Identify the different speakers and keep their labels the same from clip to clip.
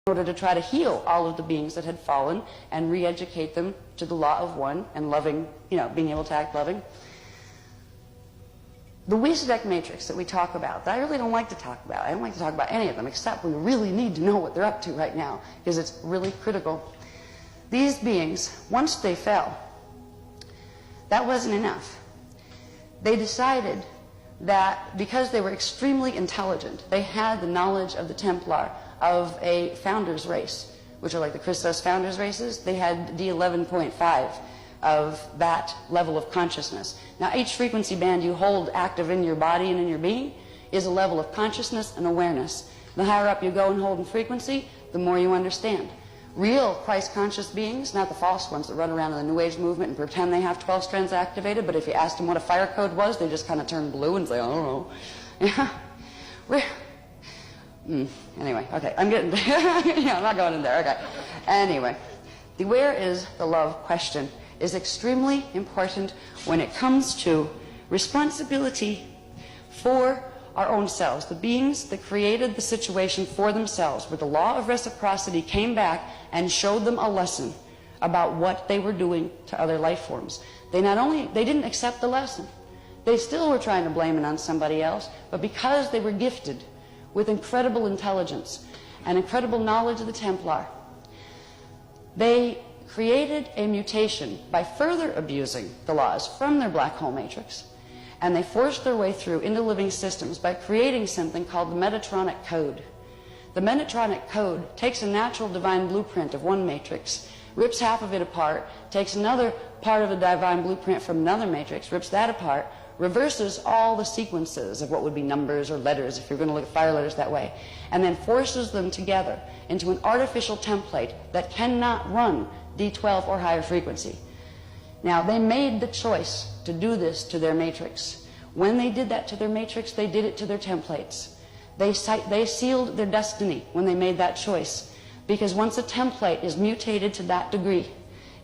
Speaker 1: in order to try to heal all of the beings that had fallen and re-educate them to the law of one and loving, being able to act loving. The Wisdek matrix that we talk about, that I really don't like to talk about. I don't like to talk about any of them, except we really need to know what they're up to right now, because it's really critical. These beings, once they fell, that wasn't enough. They decided that because they were extremely intelligent, they had the knowledge of the Templar, of a founders race, which are like the Christos founders races. They had D11.5 of that level of consciousness. Now, each frequency band you hold active in your body and in your being is a level of consciousness and awareness. The higher up you go and hold in frequency, the more you understand. Real Christ-conscious beings, not the false ones that run around in the New Age movement and pretend they have 12 strands activated, but if you asked them what a fire code was, they just kind of turn blue and say, I don't know. Yeah. Anyway, okay, I'm getting, I'm not going in there, okay. Anyway, the where is the love question is extremely important when it comes to responsibility for our own selves, the beings that created the situation for themselves, where the law of reciprocity came back and showed them a lesson about what they were doing to other life forms. They didn't accept the lesson. They still were trying to blame it on somebody else, but because they were gifted with incredible intelligence and incredible knowledge of the Templar, they created a mutation by further abusing the laws from their black hole matrix, and they forced their way through into living systems by creating something called the Metatronic Code. The Metatronic Code takes a natural divine blueprint of one matrix, rips half of it apart, takes another part of the divine blueprint from another matrix, rips that apart, reverses all the sequences of what would be numbers or letters, if you're going to look at fire letters that way, and then forces them together into an artificial template that cannot run D12 or higher frequency. Now, they made the choice to do this to their matrix. When they did that to their matrix, they did it to their templates. They sealed their destiny when they made that choice, because once a template is mutated to that degree,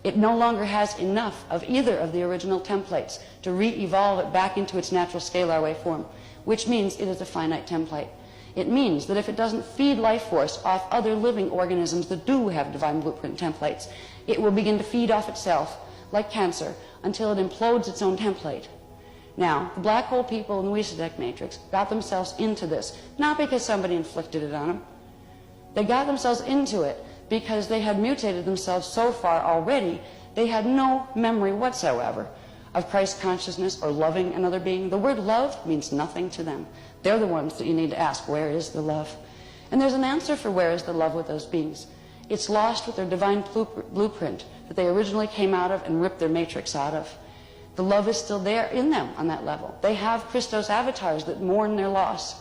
Speaker 1: it no longer has enough of either of the original templates to re-evolve it back into its natural scalar waveform, which means it is a finite template. It means that if it doesn't feed life force off other living organisms that do have divine blueprint templates, it will begin to feed off itself like cancer until it implodes its own template. Now, the black hole people in the Wisdek matrix got themselves into this, not because somebody inflicted it on them. They got themselves into it because they had mutated themselves so far already, they had no memory whatsoever of Christ consciousness or loving another being. The word love means nothing to them. They're the ones that you need to ask, where is the love? And there's an answer for where is the love with those beings. It's lost with their divine blueprint that they originally came out of and ripped their matrix out of. The love is still there in them on that level. They have Christos avatars that mourn their loss.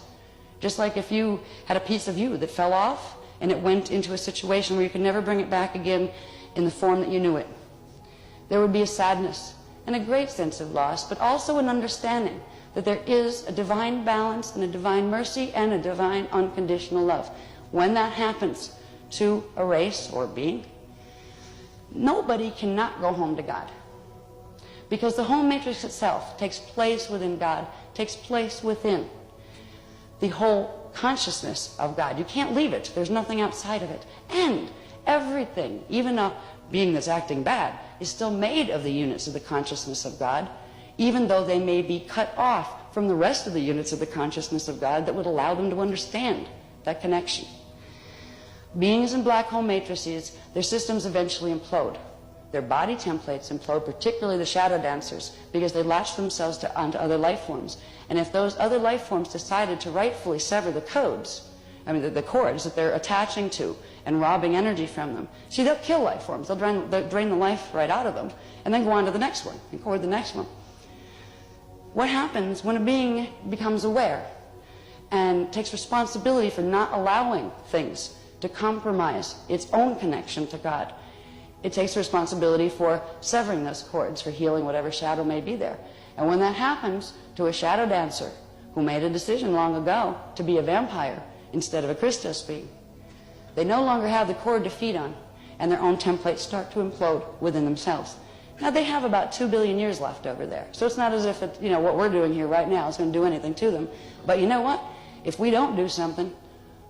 Speaker 1: Just like if you had a piece of you that fell off and it went into a situation where you could never bring it back again in the form that you knew it. There would be a sadness and a great sense of loss, but also an understanding that there is a divine balance and a divine mercy and a divine unconditional love. When that happens to a race or a being, nobody cannot go home to God. Because the home matrix itself takes place within God, takes place within the whole consciousness of God. You can't leave it. There's nothing outside of it. And everything, even a being that's acting bad, is still made of the units of the consciousness of God, even though they may be cut off from the rest of the units of the consciousness of God that would allow them to understand that connection. Beings in black hole matrices, their systems eventually implode. Their body templates implode, particularly the shadow dancers, because they latch themselves onto other life forms. And if those other life forms decided to rightfully sever the codes, the cords that they're attaching to and robbing energy from them, see, they'll kill life forms. They'll drain the life right out of them and then go on to the next one and cord the next one. What happens when a being becomes aware and takes responsibility for not allowing things to compromise its own connection to God? It takes responsibility for severing those cords, for healing whatever shadow may be there. And when that happens to a shadow dancer who made a decision long ago to be a vampire instead of a Christos being, they no longer have the cord to feed on, and their own templates start to implode within themselves. Now, they have about 2 billion years left over there, so it's not as if what we're doing here right now is going to do anything to them. But you know what? If we don't do something,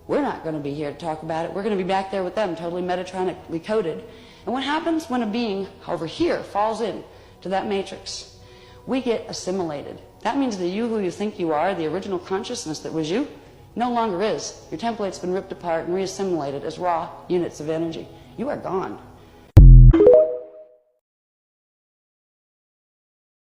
Speaker 1: We're not going to be here to talk about it. We're going to be back there with them, totally metatronically coded. And what happens when a being over here falls in to that matrix? We get assimilated. That means that you who you think you are, the original consciousness that was you, no longer is. Your template's been ripped apart and reassimilated as raw units of energy. You are gone.